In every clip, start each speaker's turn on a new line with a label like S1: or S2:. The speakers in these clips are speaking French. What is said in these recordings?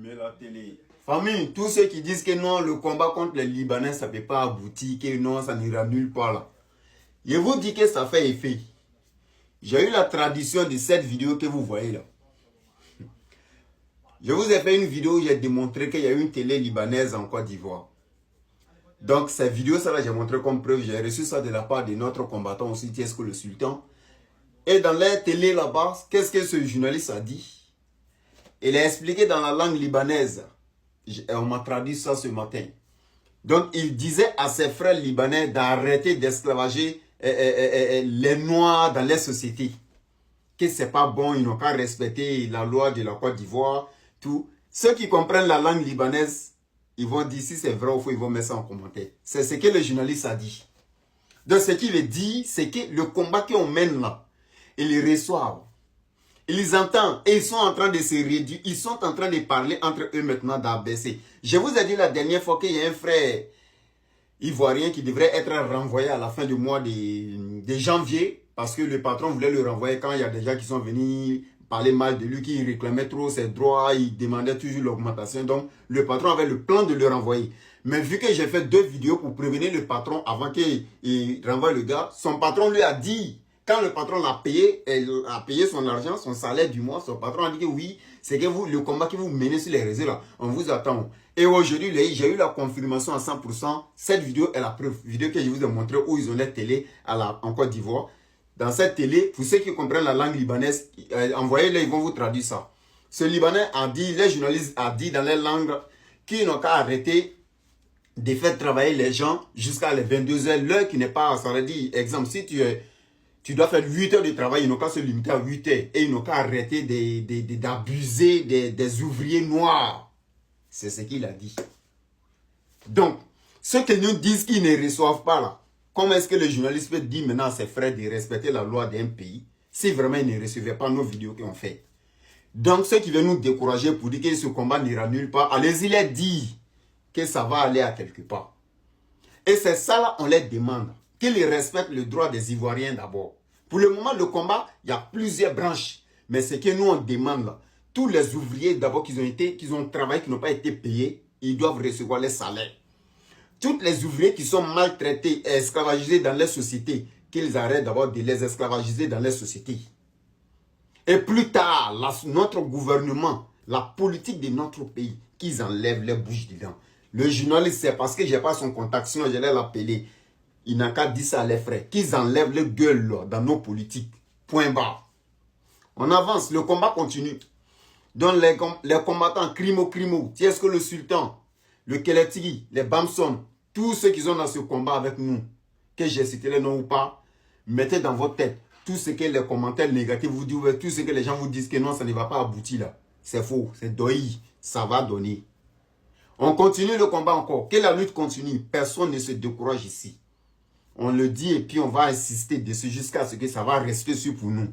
S1: La télé.
S2: Famille, tous ceux qui disent que non, le combat contre les Libanais, ça ne peut pas aboutir, que non, ça n'ira nulle part là. Je vous dis que ça fait effet. J'ai eu la tradition de cette vidéo que vous voyez là. Je vous ai fait une vidéo où j'ai démontré qu'il y a une télé libanaise en Côte d'Ivoire. Donc, cette vidéo, ça là, j'ai montré comme preuve. J'ai reçu ça de la part de notre combattant aussi, Tiesco le Sultan. Et dans la télé là-bas, qu'est-ce que ce journaliste a dit? Il a expliqué dans la langue libanaise. On m'a traduit ça ce matin. Donc, il disait à ses frères libanais d'arrêter d'esclavager les Noirs dans les sociétés. Que c'est pas bon, ils n'ont qu'à respecter la loi de la Côte d'Ivoire, tout. Ceux qui comprennent la langue libanaise, ils vont dire si c'est vrai ou faux, ils vont mettre ça en commentaire. C'est ce que le journaliste a dit. Donc, ce qu'il veut dire, c'est que le combat qu'on mène là, ils les reçoivent. Ils les entendent et ils sont en train de se réduire. Ils sont en train de parler entre eux maintenant d'abaisser. Je vous ai dit la dernière fois qu'il y a un frère ivoirien qui devrait être renvoyé à la fin du mois de janvier parce que le patron voulait le renvoyer quand il y a des gens qui sont venus parler mal de lui, qui réclamaient trop ses droits, il demandait toujours l'augmentation. Donc, le patron avait le plan de le renvoyer. Mais vu que j'ai fait 2 vidéos pour prévenir le patron avant qu'il renvoie le gars, son patron lui a dit... Quand le patron l'a payé, elle a payé son argent, son salaire du mois, son patron a dit que oui, c'est que vous, le combat que vous menez sur les réseaux là, on vous attend. Et aujourd'hui, j'ai eu la confirmation à 100%. Cette vidéo est la preuve. Vidéo que je vous ai montré où ils ont les télé en Côte d'Ivoire. Dans cette télé, pour ceux qui comprennent la langue libanaise, envoyez-les, ils vont vous traduire ça. Ce Libanais a dit, les journalistes ont dit dans les langues qu'ils n'ont qu'à arrêter de faire travailler les gens jusqu'à les 22 heures, l'heure qui n'est pas, ça veut dire, exemple, si tu dois faire 8 heures de travail, ils n'ont qu'à se limiter à 8 heures. Et ils n'ont qu'à arrêter d'abuser des ouvriers noirs. C'est ce qu'il a dit. Donc, ceux qui nous disent qu'ils ne reçoivent pas là, comment est-ce que le journaliste peut dire maintenant à ses frères de respecter la loi d'un pays si vraiment ils ne recevaient pas nos vidéos qu'on fait? Donc, ceux qui veulent nous décourager pour dire que ce combat n'ira nulle part, allez-y les dire que ça va aller à quelque part. Et c'est ça là, on les demande. Qu'ils respectent le droit des Ivoiriens d'abord. Pour le moment, le combat, il y a plusieurs branches. Mais ce que nous, on demande là, tous les ouvriers d'abord qu'ils ont travaillé, qui n'ont pas été payés, ils doivent recevoir les salaires. Tous les ouvriers qui sont maltraités et esclavagisés dans les sociétés, qu'ils arrêtent d'abord de les esclavagiser dans les sociétés. Et plus tard, notre gouvernement, la politique de notre pays, qu'ils enlèvent les bouches dedans. Le journaliste, c'est parce que je n'ai pas son contact, sinon je l'ai appelé. Il n'a qu'à dire ça à les frères, qu'ils enlèvent les gueules là, dans nos politiques. Point barre. On avance, le combat continue. Donc les combattants crimo, Tiesco le Sultan, le Keletigi, les Bamson, tous ceux qui sont dans ce combat avec nous, que j'ai cité les noms ou pas, mettez dans votre tête tout ce que les commentaires négatifs vous disent, tout ce que les gens vous disent que non, ça ne va pas aboutir là. C'est faux, c'est doï, ça va donner. On continue le combat encore, que la lutte continue, personne ne se décourage ici. On le dit et puis on va insister dessus jusqu'à ce que ça va rester sûr pour nous.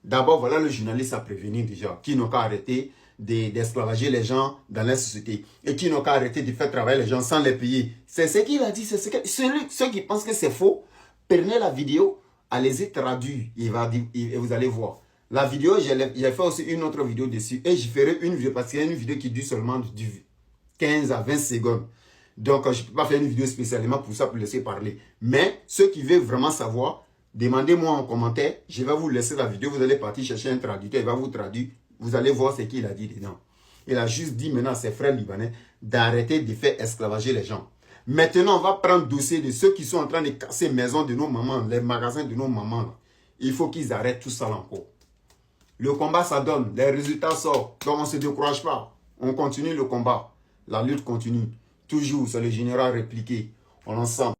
S2: D'abord, voilà le journaliste à prévenir déjà, qui n'ont qu'à arrêter d'esclavager les gens dans la société et qui n'ont qu'à arrêter de faire travailler les gens sans les payer. C'est ce qu'il a dit, c'est ce que... Ceux qui pensent que c'est faux, prenez la vidéo, allez-y traduire et vous allez voir. La vidéo, j'ai fait aussi une autre vidéo dessus et je ferai une vidéo parce qu'il y a une vidéo qui dure seulement 15 à 20 secondes. Donc, je ne peux pas faire une vidéo spécialement pour ça, pour laisser parler. Mais, ceux qui veulent vraiment savoir, demandez-moi en commentaire. Je vais vous laisser la vidéo. Vous allez partir chercher un traducteur. Il va vous traduire. Vous allez voir ce qu'il a dit dedans. Il a juste dit maintenant à ses frères libanais d'arrêter de faire esclavager les gens. Maintenant, on va prendre le dossier de ceux qui sont en train de casser les maisons de nos mamans, les magasins de nos mamans. Là. Il faut qu'ils arrêtent tout ça encore. Le combat, ça donne. Les résultats sortent. Donc, on ne se décourage pas. On continue le combat. La lutte continue. Toujours, c'est le général répliqué. On ensemble.